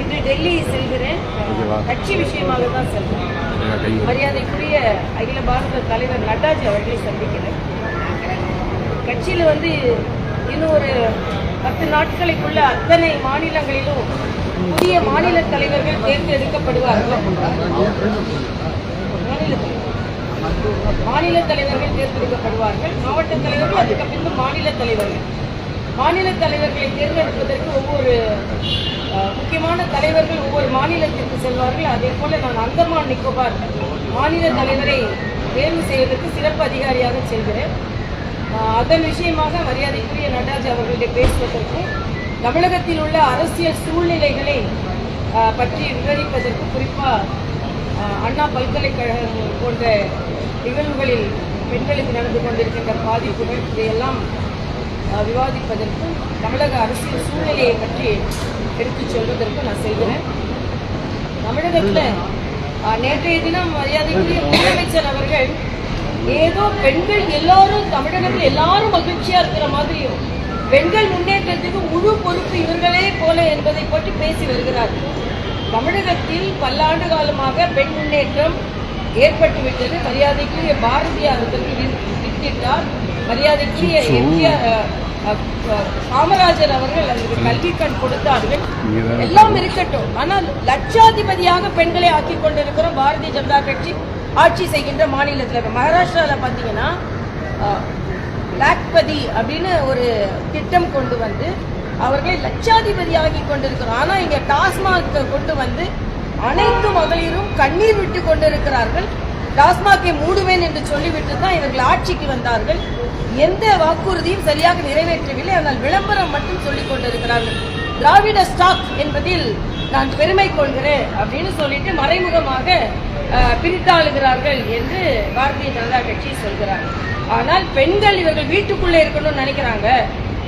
இன்று டெல்லி செல்கிறேன். கட்சி விஷயமாக தான் செல்கிறேன். மரியாதைக்குரிய அகில பாரத தலைவர் நட்டாஜி அவர்களை சந்திக்கிறேன். கட்சியில் இன்னும் ஒரு 10 நாட்களுக்குள்ள அத்தனை மாநிலங்களிலும் புதிய மாநில தலைவர்கள் தேர்ந்தெடுக்கப்படுவார்கள். மாநில தலைவர்கள் தேர்ந்தெடுக்கப்படுவார்கள். மாவட்ட தலைவர்கள், அதுக்கு பின்பு மாநில தலைவர்களை தேர்ந்தெடுப்பதற்கு ஒவ்வொரு முக்கியமான தலைவர்கள் ஒவ்வொரு மாநிலத்திற்கு செல்வார்கள். அதே போல நான் அந்தமான் நிக்கோபார் மாநில தலைவரை தேர்வு செய்வதற்கு சிறப்பு அதிகாரியாக செல்கிறேன். அதன் விஷயமாக மரியாதைக்குரிய நட்டாஜி அவர்களிடம் பேசுவதற்கும் தமிழகத்தில் உள்ள அரசியல் சூழ்நிலைகளை பற்றி விவரிப்பதற்கு, குறிப்பாக அண்ணா பல்கலைக்கழகம் போன்ற நிகழ்வுகளில் பெண்களுக்கு நடந்து கொண்டிருக்கின்ற பாதிப்புகள், இதையெல்லாம் விவாதிப்பதற்கும் தமிழக அரசியல் சூழ்நிலையை பற்றி எடுத்துச் சொல்வதற்கும் நான் செய்கிறேன். தமிழகத்தில் நேற்றைய தினம் மரியாதைக்குரிய முதலமைச்சர் அவர்கள் ஏதோ பெண்கள் எல்லாரும் தமிழகத்தில் எல்லாரும் மகிழ்ச்சியா இருக்கிற மாதிரியும் பெண்கள் முன்னேற்றத்துக்கு முழு பொறுப்பு இவர்களே போல என்பதை பற்றி பேசி வருகிறார்கள். தமிழகத்தில் பல்லாண்டு காலமாக பெண் முன்னேற்றம் ஏற்பட்டுவிட்டது. மரியாதைக்குரிய பாரதியார் வித்திட்டார். மரியாதைக்குரிய காமராஜர் அவர்கள் அதற்கு கல்வி கண் கொடுத்தார்கள். எல்லாம் இருக்கட்டும், ஆனால் லட்சாதிபதியாக பெண்களை ஆக்கி கொண்டிருக்கிறோம். பாரதிய ஜனதா கட்சி ஆட்சி செய்கின்ற மாநிலத்தில் மகாராஷ்டிராவில் பார்த்தீங்கன்னா லாக்பதி அப்படின்னு ஒரு திட்டம் கொண்டு வந்து அவர்களை லட்சாதிபதி ஆகி கொண்டிருக்கிறோம். ஆனால் இங்கே டாஸ்மாக் கொண்டு வந்து அனைத்து மகளிரும் கண்ணீர் விட்டு கொண்டிருக்கிறார்கள். டாஸ்மாகை மூடுவேன் என்று சொல்லிவிட்டு தான் இவர்கள் ஆட்சிக்கு வந்தார்கள். எந்த வாக்குறுதியும் சரியாக நிறைவேற்றவில்லை. ஆனால் விளம்பரம் மட்டும் சொல்லிக் கொண்டிருக்கிறார்கள். திராவிட ஸ்டாக் என்பதில் நான் பெருமை கொள்கிறேன் அப்படின்னு சொல்லிட்டு மறைமுகமாக பிரித்தாளுகிறார்கள் என்று பாரதிய ஜனதா கட்சி சொல்கிறார். ஆனால் பெண்கள் இவர்கள் வீட்டுக்குள்ளே இருக்கணும்னு நினைக்கிறாங்க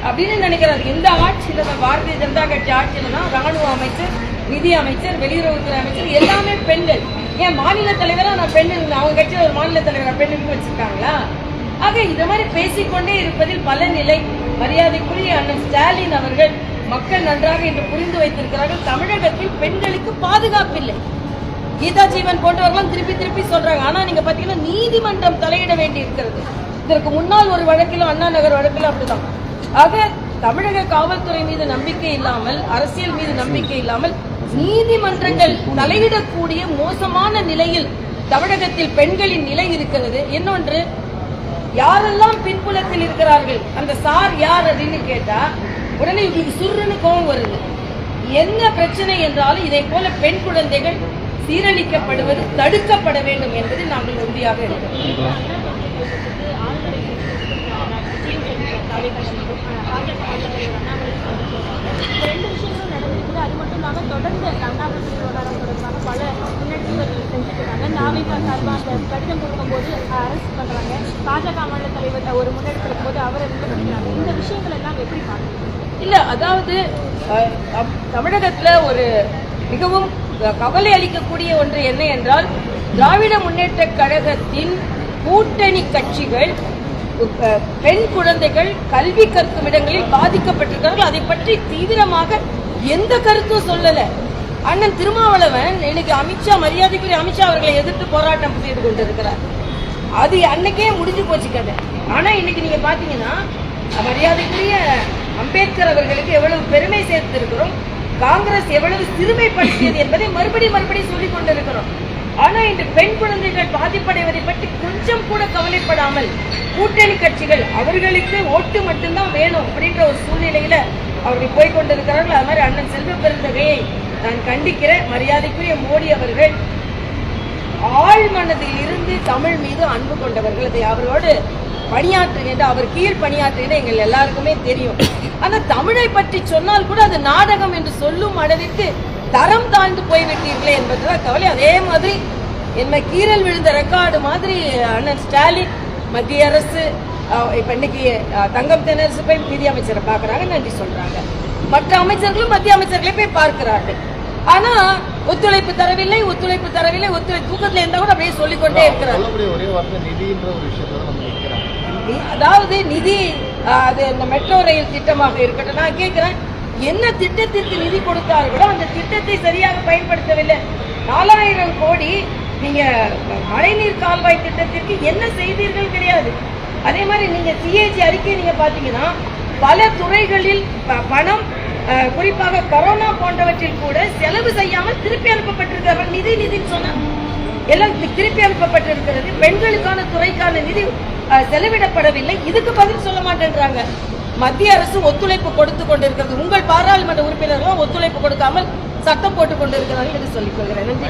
அப்படின்னு நினைக்கிறாங்க. இந்த ஆட்சியில தான், பாரதிய ஜனதா கட்சி ஆட்சியில தான் ராணுவ அமைச்சர், நிதி அமைச்சர், வெளியுறவுத்துறை அமைச்சர் எல்லாமே பெண்கள். ஏன் மாநில தலைவரா நான் பெண், அவங்க கட்சியில் ஒரு மாநில தலைவரா பெண்ணுக்கு வச்சிருக்காங்களா? ஆக இந்த மாதிரி பேசிக்கொண்டே இருப்பதில் பல நிலை. மரியாதைக்குரிய அண்ணன் ஸ்டாலின் அவர்கள் மக்கள் நன்றாக என்று புரிந்து வைத்திருக்கிறார்கள். தமிழகத்தில் பெண்களுக்கு பாதுகாப்பில்லை. கீதா ஜீவன் போன்றவர்களும் திருப்பி சொல்றாங்க. ஆனா நீங்க பாத்தீங்கன்னா நீதிமன்றம் தலையிட வேண்டி இருக்கிறது. இதற்கு முன்னால் ஒரு வழக்கிலும், அண்ணா நகர் வழக்கிலும் அப்படிதான். ஆக தமிழக காவல்துறை மீது நம்பிக்கை இல்லாமல், அரசியல் மீது நம்பிக்கை இல்லாமல் நீதிமன்றங்கள் தலையிடக்கூடிய மோசமான நிலையில் தமிழகத்தில் பெண்களின் நிலை இருக்கிறது. இன்னொன்று, யாரெல்லாம் பின்புலத்தில் இருக்கிறார்கள், அந்த சார் யார் அப்படின்னு கேட்டா உடனே இவங்களுக்கு சுருன்னு கோபம் வருது. என்ன பிரச்சனை என்றாலும் இதை போல பெண் குழந்தைகள் சீரழிக்கப்படுவது தடுக்கப்பட வேண்டும் என்பதில் நாங்கள் உறுதியாக இருக்கிறோம். அது மட்டும் இல்லாமல் தொடர்ந்து அண்ணாமலை விவகாரம் தொடர்பாக பல முன்னெடுப்புகள் செஞ்சுருக்காங்க. நாவிகா சார்பாக கடிதம் கொடுக்கும்போது அரசு பண்ணுறாங்க. பாஜக மாநில தலைவர் ஒரு முன்னெடுப்பு இருக்கும்போது அவரை விமர்சிக்கிறாங்க. இந்த விஷயங்கள் எல்லாம் எப்படி பார்க்கணும்? இல்ல, அதாவது தமிழகத்துல ஒரு மிகவும் கவலை அளிக்கக்கூடிய ஒன்று என்ன என்றால், திராவிட முன்னேற்ற கழகத்தின் கூட்டணி கட்சிகள் பெண் குழந்தைகள் கல்வி கற்கும் இடங்களில் பாதிக்கப்பட்டிருக்கிறார்கள். அதை பற்றி தீவிரமாக எந்த கருத்தும் சொல்லல. அண்ணன் திருமாவளவன் இன்னைக்கு அமித்ஷா, மரியாதைக்குரிய அமித்ஷா அவர்களை எதிர்த்து போராட்டம் செய்து கொண்டிருக்கிறார். அது அன்னைக்கே முடிஞ்சு போச்சு கதை. ஆனா இன்னைக்கு நீங்க பாத்தீங்கன்னா மரியாதைக்குரிய அம்பேத்கர் அவர்களுக்கு எவ்வளவு பெருமை சேர்த்திருக்கிறோம், காங்கிரஸ் எவ்வளவு சிறுமைப்படுத்தியது என்பதை மறுபடியும் சொல்லிக் கொண்டிருக்கிறோம். ஆனா இன்று பெண் குழந்தைகள் பாதிப்படைவதை பற்றி கொஞ்சம் கூட கவலைப்படாமல் கூட்டணி கட்சிகள் அவர்களுக்கு ஓட்டு மட்டும்தான் வேணும் அப்படின்ற ஒரு சூழ்நிலையில அவர்கள் போய்கொண்டிருக்கிறார்கள். அது மாதிரி அண்ணன் செல்வ பெருந்தகையை நான் கண்டிக்கிறேன். மரியாதைக்குரிய மோடி அவர்கள் ஆழ் மனதில் இருந்து தமிழ் மீது அன்பு கொண்டவர்கள். அதை அவரோடு பணியாற்றுகின்ற, அவர் கீழ் பணியாற்றுகின்ற எங்கள் எல்லாருக்குமே தெரியும். ஆனா தமிழை பற்றி சொன்னால் கூட அது நாடகம் என்று சொல்லும் அளவிற்கு தரம் தாழ்ந்து போய்விட்டீர்களே என்பதுதான் கவலை. அதே மாதிரி என்ன கீரல் விழுந்த ரெக்கார்டு மாதிரி அண்ணன் ஸ்டாலின், மத்திய அரசு இப்ப இன்னைக்கு தங்கம் தென்னரசு போய் நிதி அமைச்சரை பாக்குறாங்க, நன்றி சொல்றாங்க. மற்ற அமைச்சர்களும் மத்திய அமைச்சர்களை போய் பார்க்கிறார்கள். ஆனா ஒத்துழைப்பு தரவில்லை, தூக்கத்துல இருந்தா கூட அப்படியே சொல்லிக்கொண்டே இருக்கிறாங்க. அதாவது நிதி, அது இந்த மெட்ரோ ரயில் திட்டமாக இருக்கட்டும். நான் கேட்கிறேன், என்ன திட்டத்திற்கு நிதி கொடுத்தார்களோ அந்த திட்டத்தை சரியாக பயன்படுத்தவில்லை. 4000 கோடி நீங்க மழைநீர் கால்வாய் திட்டத்திற்கு என்ன செய்தீர்கள் கிடையாது. அதே மாதிரி நீங்க சிஏஜி அறிக்கை நீங்க பாத்தீங்கன்னா பல துறைகளில் பணம் குறிப்பாக கொரோனா போன்றவற்றில் கூட செலவு செய்யாமல் திருப்பி அனுப்பப்பட்டிருக்கிறார்கள். நிதின்னு சொன்னா எல்லாம் திருப்பி அனுப்பப்பட்டிருக்கிறது. பெண்களுக்கான துறைக்கான நிதி செலவிடப்படவில்லை. இதுக்கு பதில் சொல்ல மாட்டேன்றாங்க. மத்திய அரசு ஒத்துழைப்பு கொடுத்து கொண்டிருக்கிறது. உங்கள் பாராளுமன்ற உறுப்பினர்களும் ஒத்துழைப்பு கொடுக்காமல் சட்டம் போட்டுக் கொண்டிருக்கிறார்கள் என்று சொல்லிக் கொள்கிறேன்.